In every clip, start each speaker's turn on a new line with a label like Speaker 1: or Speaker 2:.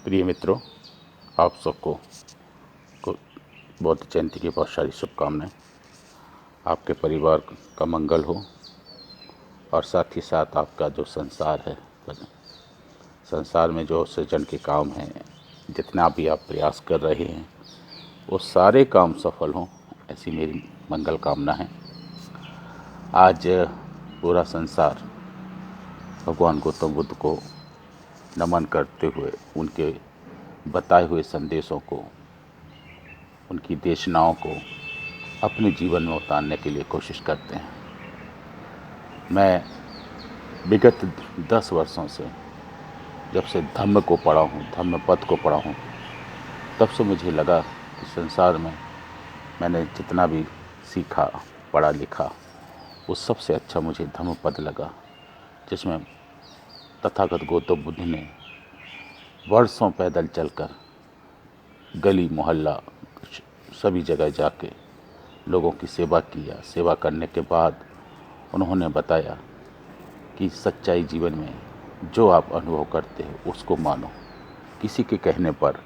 Speaker 1: प्रिय मित्रों, आप सबको बौद्ध जयंती की बहुत सारी शुभकामनाएं। आपके परिवार का मंगल हो और साथ ही साथ आपका जो संसार है, संसार में जो सृजन के काम हैं, जितना भी आप प्रयास कर रहे हैं वो सारे काम सफल हों, ऐसी मेरी मंगल कामना है। आज पूरा संसार भगवान गौतम बुद्ध को नमन करते हुए उनके बताए हुए संदेशों को, उनकी देशनाओं को अपने जीवन में उतारने के लिए कोशिश करते हैं। मैं विगत 10 वर्षों से जब से धम्म को पढ़ा हूँ, धम्म पद को पढ़ा हूँ, तब से मुझे लगा कि संसार में मैंने जितना भी सीखा, पढ़ा लिखा, उस सबसे अच्छा मुझे धम्म पद लगा, जिसमें तथागत गौतम बुद्ध ने वर्षों पैदल चलकर गली मोहल्ला सभी जगह जाके लोगों की सेवा किया। सेवा करने के बाद उन्होंने बताया कि सच्चाई जीवन में जो आप अनुभव करते हो उसको मानो। किसी के कहने पर,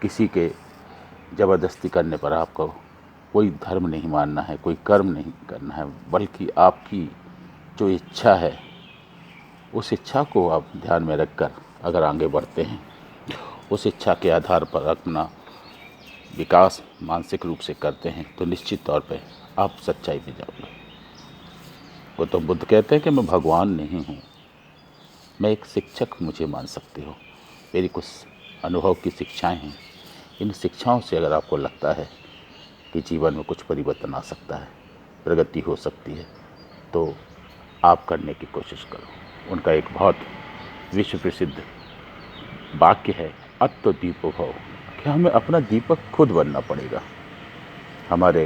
Speaker 1: किसी के ज़बरदस्ती करने पर आपको कोई धर्म नहीं मानना है, कोई कर्म नहीं करना है, बल्कि आपकी जो इच्छा है उस इच्छा को आप ध्यान में रखकर अगर आगे बढ़ते हैं, उस इच्छा के आधार पर अपना विकास मानसिक रूप से करते हैं, तो निश्चित तौर पे आप सच्चाई पे जाओगे। गौतम बुद्ध कहते हैं कि मैं भगवान नहीं हूँ, मैं एक शिक्षक मुझे मान सकते हो। मेरी कुछ अनुभव की शिक्षाएं हैं। इन शिक्षाओं से अगर आपको लगता है कि जीवन में कुछ परिवर्तन आ सकता है, प्रगति हो सकती है, तो आप करने की कोशिश करो। उनका एक बहुत विश्व प्रसिद्ध वाक्य है, अत्तो दीपो भव, कि हमें अपना दीपक खुद बनना पड़ेगा। हमारे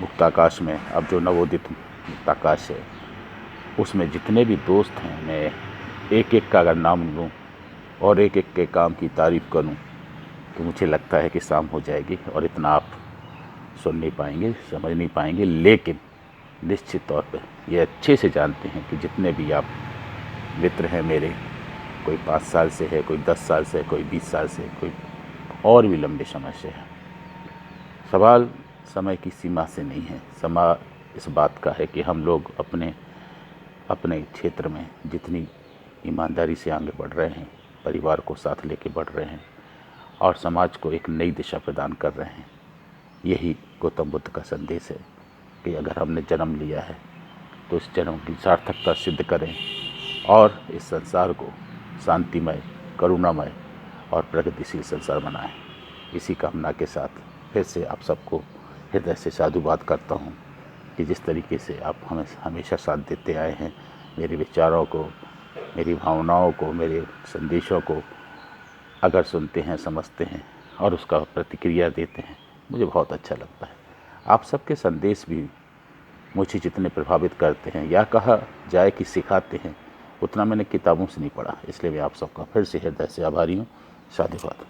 Speaker 1: मुक्ताकाश में अब जो नवोदित मुक्ताकाश है, उसमें जितने भी दोस्त हैं, मैं एक एक का अगर नाम लूँ और एक एक के काम की तारीफ़ करूँ तो मुझे लगता है कि शाम हो जाएगी और इतना आप सुन नहीं पाएंगे, समझ नहीं पाएंगे। लेकिन निश्चित तौर पर ये अच्छे से जानते हैं कि जितने भी आप मित्र हैं मेरे, कोई 5 साल से है, कोई 10 साल से है, कोई 20 साल से, कोई और भी लंबे समय से है। सवाल समय की सीमा से नहीं है, समय इस बात का है कि हम लोग अपने अपने क्षेत्र में जितनी ईमानदारी से आगे बढ़ रहे हैं, परिवार को साथ लेके बढ़ रहे हैं और समाज को एक नई दिशा प्रदान कर रहे हैं। यही गौतम बुद्ध का संदेश है कि अगर हमने जन्म लिया है तो इस जन्म की सार्थकता सिद्ध करें और इस संसार को शांतिमय, करुणामय और प्रगतिशील संसार बनाएं। इसी कामना के साथ फिर से आप सबको हृदय से साधुवाद करता हूँ कि जिस तरीके से आप हमें हमेशा साथ देते आए हैं, मेरे विचारों को, मेरी भावनाओं को, मेरे संदेशों को अगर सुनते हैं, समझते हैं और उसका प्रतिक्रिया देते हैं, मुझे बहुत अच्छा लगता है। आप सबके संदेश भी मुझे जितने प्रभावित करते हैं, या कहा जाए कि सिखाते हैं, उतना मैंने किताबों से नहीं पढ़ा। इसलिए मैं आप सबका फिर से हृदय से आभारी हूँ। साधुवाद।